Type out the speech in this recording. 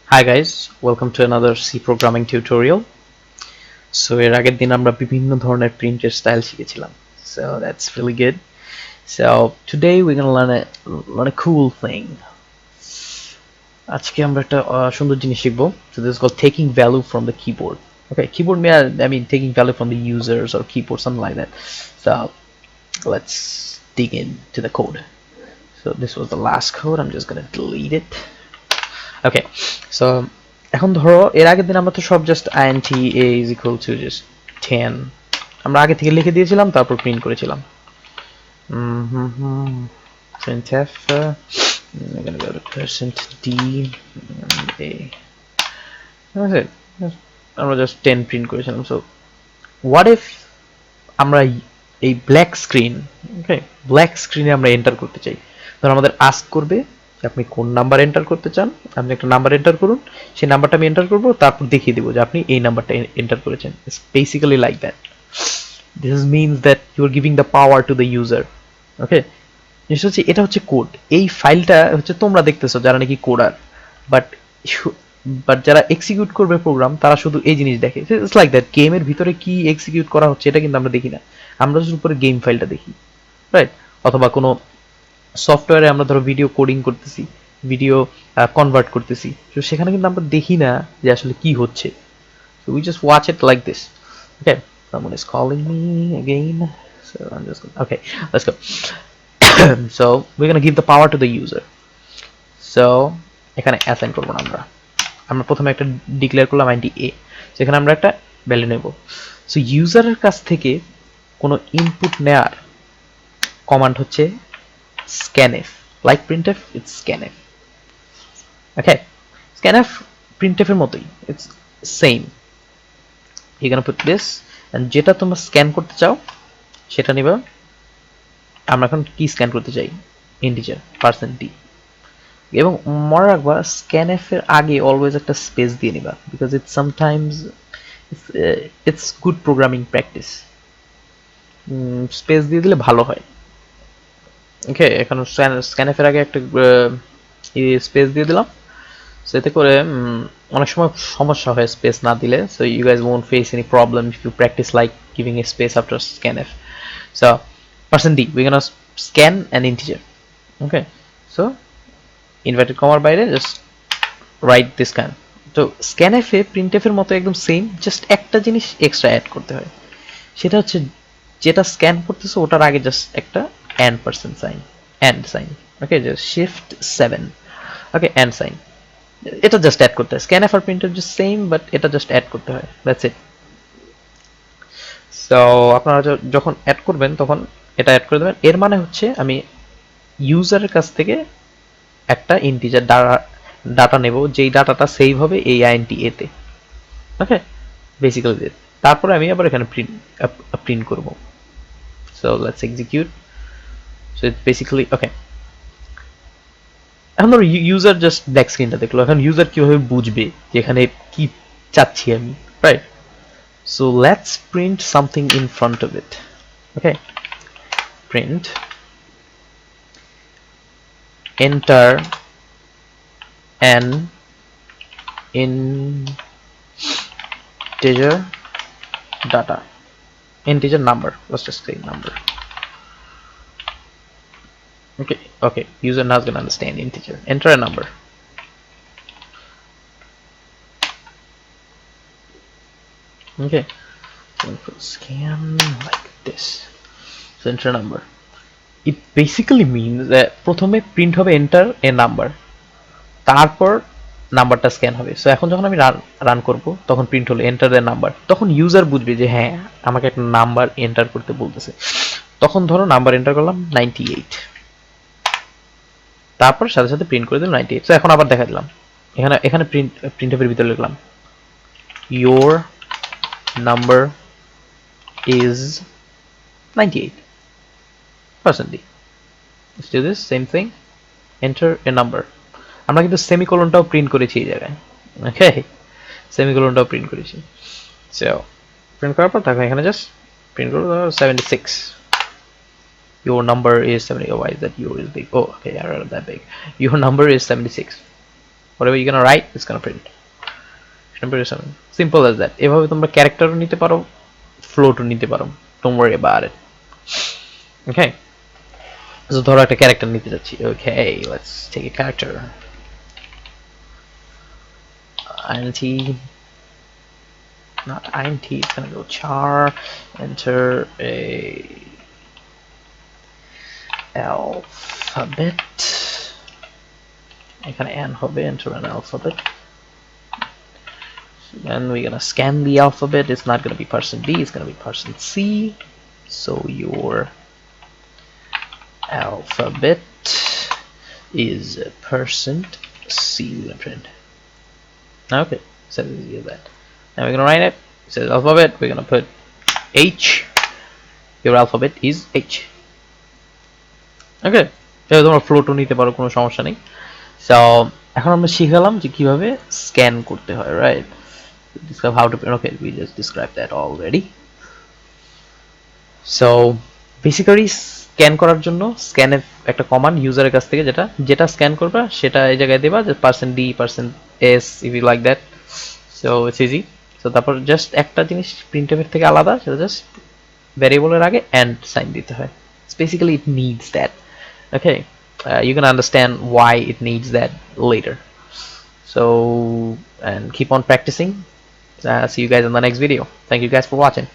Hi guys, welcome to another C programming tutorial. So এর আগের দিন আমরা বিভিন্ন ধরনের প্রিন্টের স্টাইল শিখেছিলাম. So that's really good. So today we're gonna learn a cool thing. আজকে আমরা একটা সুন্দর জিনিস শিখবো. So this is called taking value from the keyboard. Okay, keyboard I mean taking value from the users or keyboard, something like that. So let's dig into the code. So this was the last code. I'm just gonna delete it. Okay, so এখন ধরো এর আগের দিন আমরা তো সব just int a is equal to just 10 আমরা আগে থেকে লিখে দিয়েছিলাম, তারপর প্রিন্ট করেছিলাম. printf I'm gonna go to %d a. That's it. আমরা জাস্ট 10 প্রিন্ট করেছিলাম. So what if আমরা এই ব্ল্যাক স্ক্রিন, ওকে, ব্ল্যাক স্ক্রিনে আমরা এন্টার করতে চাই. ধর আমাদের আস্ক করবে যে আপনি কোন নাম্বার এন্টার করতে চান, আপনি একটা নাম্বার এন্টার করুন, সেই নাম্বারটা আমি এন্টার করব, তারপর দেখিয়ে দেবো যে আপনি এই নাম্বারটা এন্টার করেছেন. It's basically like that. This means that you are giving the power to the user. Okay, জিনিসটা হচ্ছে এটা হচ্ছে কোড. এই ফাইলটা হচ্ছে তোমরা দেখতেছো যারা নাকি কোডার, বাট বাট যারা এক্সিকিউট করবে প্রোগ্রাম তারা শুধু এই জিনিস দেখে. It's like that. গেমের ভিতরে কি এক্সিকিউট করা হচ্ছে এটা কিন্তু আমরা দেখি না, আমরা শুধু উপরে গেম ফাইলটা দেখি, রাইট? অথবা কোনো সফটওয়্যারে আমরা ধরো ভিডিও কোডিং করতেছি, ভিডিও কনভার্ট করতেছি, তো সেখানে কিন্তু আমরা দেখি না যে আসলে কি হচ্ছে. So we just watch it like this. Okay, someone is calling me again. So I'm just gonna, okay, let's go. So we're gonna give the power to the user. So এখানে অ্যাসাইন করব না আমরা. আমরা প্রথমে একটা declare করলাম int a. সেখানে আমরা একটা ভ্যালু নেব. সো ইউজারের কাছ থেকে কোনো ইনপুট নেয়ার কমান্ড হচ্ছে scanf. Like printf, it's scanf. Okay, scanf printf এর মতোই, it's same. You're gonna put this, and যেটা তোমরা স্ক্যান করতে চাও সেটা নিবা. আমরা এখন কি স্ক্যান করতে চাই? Integer %d. এবং মনে রাখবা scanf এর আগে অলওয়েজ একটা স্পেস দিয়ে নিবা, because it sometimes it's good programming practice. Space দিয়ে দিলে ভালো হয়. ওকে, এখন scanf এর আগে একটা স্পেস দিয়ে দিলাম. সেতে করে অনেক সময় সমস্যা হয় স্পেস না দিলে. So you guys won't face any problem if you practise like giving a space after scanf. সো %d we're gonna scan an integer. Okay, so inverted কমার বাইরে জাস্ট রাইট দিস কাইন্ড. তো scanf এ printf এর মতো একদম same, just একটা জিনিস এক্সট্রা অ্যাড করতে হয়. সেটা হচ্ছে যেটা স্ক্যান করতেছে ওটার আগে জাস্ট একটা and sign. Okay, just shift 7. Okay, and sign. এটা জাস্ট অ্যাড করতে হয়. scanf আর printf জাস্ট সেম, বাট এটা জাস্ট অ্যাড করতে হয়. That's it. সো আপনারা যখন অ্যাড করবেন তখন এটা অ্যাড করে দেবেন. এর মানে হচ্ছে আমি ইউজারের কাছ থেকে একটা ইন্টিজার ডাটা নেব, যেই ডাটাটা সেভ হবে এই int a তে. ওকে, বেসিক্যালি তারপরে আমি আবার এখানে প্রিন্ট করব. So let's execute. So it's basically okay. এখন ধরো ইউজার জাস্ট ব্ল্যাক স্ক্রিনটা দেখলো, এখন ইউজার কিভাবে বুঝবে যে এখানে কি চাচ্ছি আমি, right? So let's print something in front of it. Okay, print enter an integer data, integer number, let's just say number. Okay, user now is gonna understand integer. Enter a number. Okay, so put scan like this. So enter a number. It basically means that প্রথমে print হবে enter a number, তারপর নাম্বারটা scan হবে. So এখন যখন আমি run করব তখন প্রিন্ট হলো এন্টার দ্য নাম্বার. তখন ইউজার বুঝবে যে হ্যাঁ আমাকে একটা নাম্বার এন্টার করতে বলতেছে. তখন ধরো নাম্বার এন্টার করলাম 98, তারপর সাথে সাথে প্রিন্ট করে দিলাম 98. সো এখন আবার দেখা দিলাম, এখানে প্রিন্টএফের ভিতরে লিখলাম your number is 98%. Let's do this same thing. Enter a number. আমরা কিন্তু সেমিকোলনটাও প্রিন্ট করেছি এই জায়গায়. ওকে, সেমিকোলনটাও প্রিন্ট করেছি. সো প্রিন্ট করার পর তাকে এখানে জাস্ট প্রিন্ট করব 76. Your number is 70. Oh, why is that your is big? Oh, okay, I read that big. Your number is 76. whatever you're gonna write it's gonna print. Simple as that. এভাবে তোমরা ক্যারেক্টারও নিতে পারো, ফ্লোটও নিতে পারো, don't worry about it. Okay, so ধরো একটা character নিতে যাচ্ছি. Okay, let's take a character. int, not int, it's gonna go char, enter a alphabet, এখানে n হবে, enter an alphabet. Then we're gonna scan the alphabet. It's not gonna be person B, it's gonna be person C. So your alphabet is percent C. We're gonna print. Okay, so easy as that. Now we're gonna write it. It says alphabet. We're gonna put H. Your alphabet is H. Okay, এবার তোমরা ফ্লোটও নিতে পারো, কোনো সমস্যা নেই. So এখন আমরা শিখলাম যে কিভাবে স্ক্যান করতে হয়, right? Describe how to. Okay, we just described that already. So basically scan করার জন্য স্ক্যানের একটা কমান্ড ইউজারের কাছ থেকে যেটা স্ক্যান করবে সেটা এই জায়গায় দেবা, যে %d %s if you like that. So it's easy. So তারপর জাস্ট একটা জিনিস printf এর থেকে আলাদা, সেটা জাস্ট ভ্যারিয়েবলের আগে and সাইন দিতে হয়. Basically it needs that. Okay, you can understand why it needs that later. So and keep on practicing. See you guys in the next video. Thank you guys for watching.